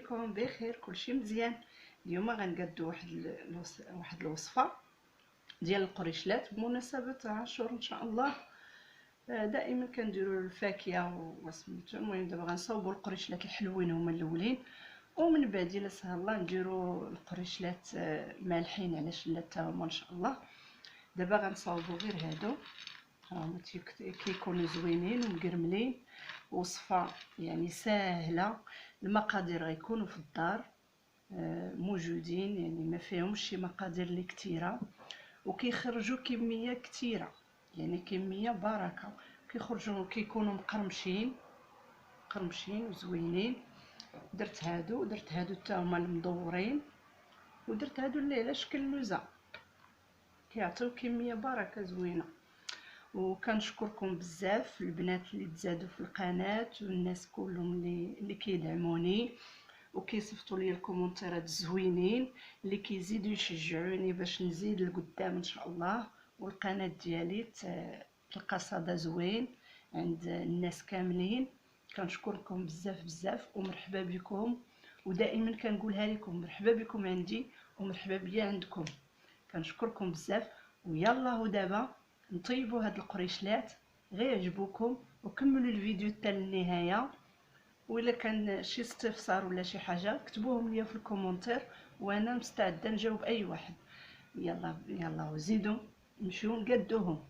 عليكم بخير، كلشي مزيان. اليوم غنقادو واحد الوصفه ديال القريشلات بمناسبه عاشور ان شاء الله. دائما كنديروا الفاكهه وسميتو. المهم دابا غنصاوبوا القريشلات الحلوين هما الاولين، ومن بعد الا سهل الله نديروا القريشلات مالحين علاش لا حتى هما ان شاء الله. دابا غنصاوبوا غير هادو، هما كيكونوا زوينين ومقرملين. وصفه يعني ساهله، المقادير غيكونوا في الدار موجودين، يعني ما فيهمش شي مقادير اللي كثيره، وكيخرجوا كميه كثيره، يعني كميه بركه. كيخرجوا كيكونوا مقرمشين وزوينين. درت هادو حتى هما المدورين، ودرت هادو اللي على شكل لوزه، كيعطيو كميه بركه زوينه. وكنشكركم بزاف البنات اللي تزادوا في القناه، والناس كلهم اللي كيدعموني وكيصيفطوا لي الكومونتيرات زوينين اللي كيزيدوا يشجعوني باش نزيد لقدام ان شاء الله. والقناه ديالي تلقى صدى زوين عند الناس كاملين. كنشكركم بزاف ومرحبا بكم، ودائما كنقولها لكم مرحبا بكم عندي ومرحبا بيا عندكم. كنشكركم بزاف. ويلا ودابا نطيبوا هاد القريشلات، غير يعجبوكم وكملوا الفيديو حتى للنهايه. وإلا كان شي استفسار ولا شي حاجه كتبوهم لي في الكومونتير، وانا مستعده نجاوب اي واحد. يلا وزيدوا نمشيو نقادوهم.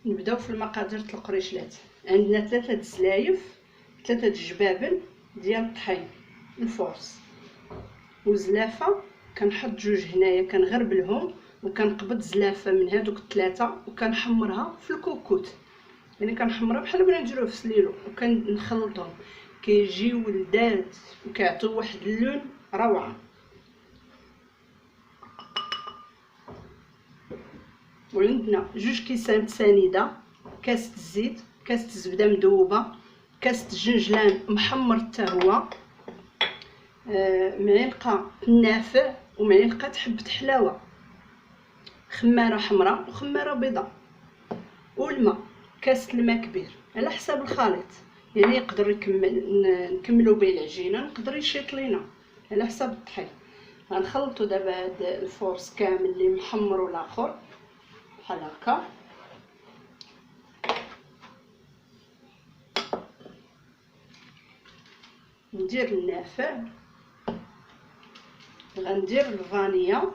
نبداو في المقادير د القريشلات. عندنا 3 سلايف، 3 جبابن ديال الطحين الفورس، وزلافه كنحط 2 هنايا كنغربلهم، وكنقبض زلافه من هادوك 3 وكنحمرها في الكوكوت، يعني كنحمرها بحال بغينا نديروه في سليلو، وكنخلطهم كيجيو ولدات وكيعطيو واحد اللون روعه. وعندنا 2 كيسان سنيده، كاسه الزيت، كاسه الزبده مذوبه، كاسه الجنجلان محمر حتى هو، معلقه النافع ومعلقه حبه حلاوه، خماره حمراء وخماره بيضاء، والماء كاسه الماء كبير على حساب الخليط، يعني يقدر نكملوا به العجينه، نقدر يشيط لينا على حساب الطحين. غنخلطوا دابا هاد الفورس كامل اللي محمر والاخر بحال هكا. ندير النافع، غندير الفانيا،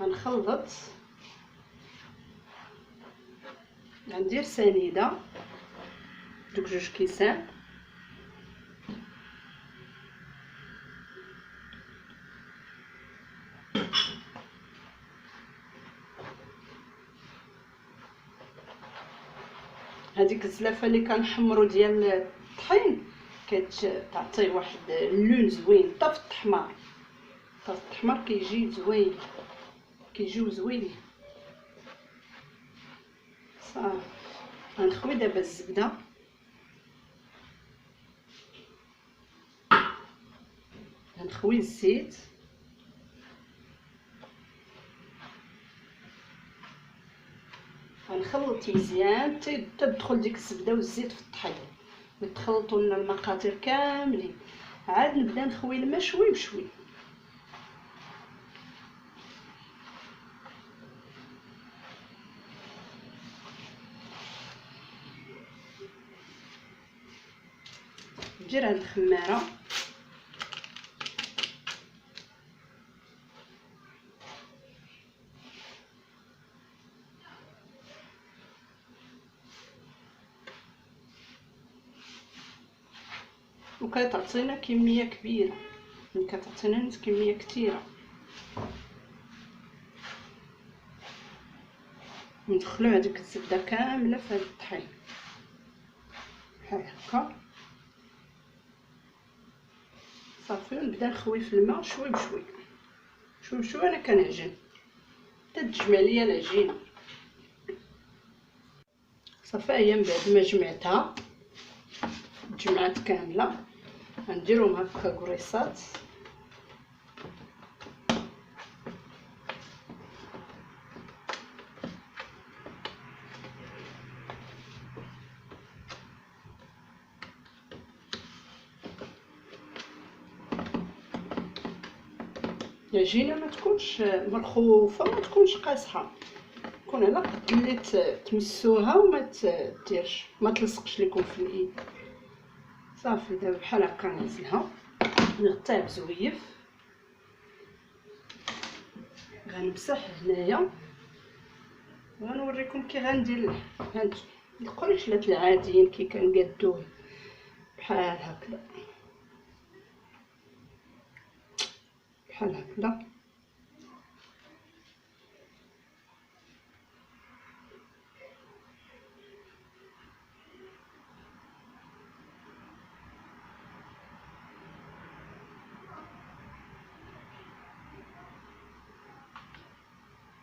غنخلط، غندير سنيده دوك 2 كيسان، هذيك الزلافه اللي كنحمروا ديال الطحين كتعطي واحد اللون زوين. طاف الحمار كيجي زوين، كيجيو زوينين. صافي غنخوي دابا الزبده، غنخوي الزيت، غنخلط مزيان حتى تدخل ديك الزبده والزيت في الطحين، وتخلطوا لنا المقادير كاملين. عاد نبدا نخوي الماء شوي بشوي. ندير هاد الخماره، وكتعطينا كميه كبيره، يعني كتعطينا كميه كثيره. ندخلو هذيك الزبده كامله في هاد الطحين بحال هكا. صافي ونبدا نخوي في الماء شوي بشوي انا كنعجن حتى تجمع ليا العجينه. صافي هي من بعد ما جمعتها تجمعات كامله، غنديرهم هكا قريصات، العجينه ما تكونش مرخوفه، ما تكونش قاصحه، تكون على قد اللي تمسوها وما تديرش، ما تلصقش لكم في الايد. صافي دابا بحال هكا نعزلها، نغطيها بزويف، غنمسح هنايا وغنوريكم كي غندير هاد القريشلات العاديين كي كنقادوه بحال هكذا، بحال هكذا.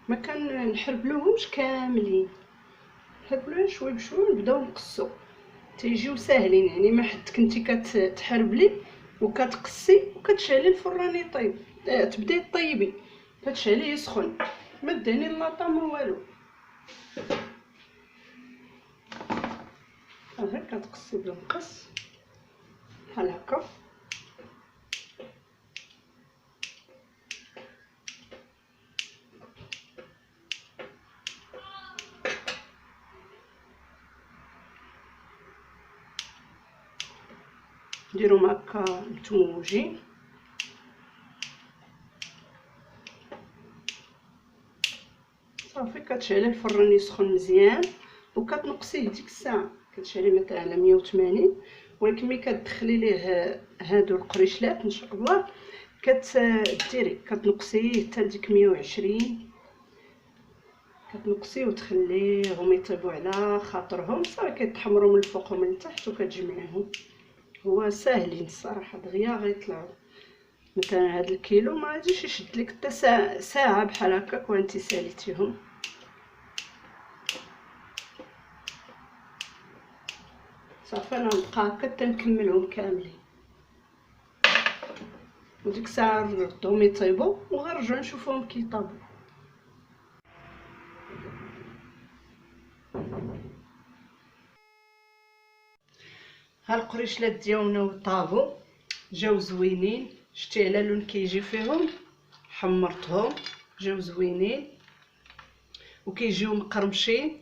ما كنحربلوهمش كاملين، نحربلوهم شوي بشوي ونبداو نقصو، تيجيو ساهلين. يعني ما حد كنتي كتحربلي وكتقصي وكتشعلي الفران يطيب، تبداي طيبي كتشعليه يسخن، ما دهني لاطا ما والو، غير كتقصي بالمقص بحال هكا. ديروهم هكا متموجين، صافي كتشعلي الفران يسخن مزيان وكتنقصيه ديك الساعه، كتشعلي مثلا على 180. ولكن ملي كتدخلي ليه هادو القريشلات ان شاء الله كتديري كتنقصيه حتى ديك 120، كتنقصيه وتخليهم يطيبوا على خاطرهم، صافي كيتحمروا من الفوق ومن التحت وكتجمعيهم. هو ساهلين الصراحه، دغيا غيطلعوا. مثلا هاد الكيلو ما غاديش يشد لك حتى ساعه بحال هكاك وانت ساليتيهم. صافي انا نبقى هكا حتى نكملهم كاملين، وديك الساعه نردهم يطيبوا وغنرجعو نشوفوهم كيطابوا. ها القريشلات ديالنا طابوا جاو زوينين، شتي على لون كيجي فيهم، حمرتهم جاو زوينين وكيجيو مقرمشين.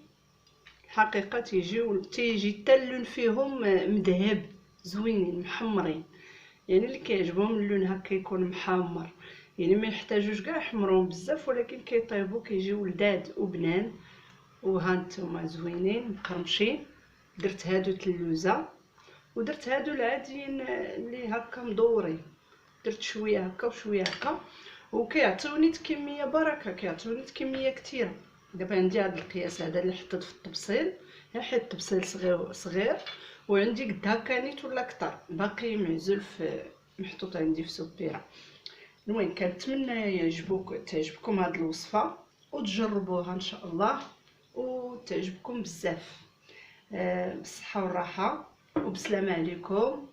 الحقيقه تيجي حتى اللون فيهم مذهب، زوينين محمرين. يعني اللي كيعجبهم اللون هكا يكون محمر، يعني ما يحتاجوش كاع يحمروهم بزاف، ولكن كيطيبوا كيجيو لذاذ وبنان. وها نتوما زوينين مقرمشين. درت هادو تلوزه ودرت هادو العاديين اللي هكا مدورين، درت شويه هكا وشويه هكا، وكيعطيوني كميه بركه، كيعطيوني كميه كثيره. دابا عندي هذا القياس هذا اللي حطيت في الطبسيل، حيت الطبسيل صغير وعندي قد هكا نيت ولا كتر باقي معزول في محطوط عندي في سوبيره. المهم كنتمنى تعجبكم هذه الوصفه وتجربوها ان شاء الله وتعجبكم بزاف. بالصحه والراحه وبسلامه عليكم.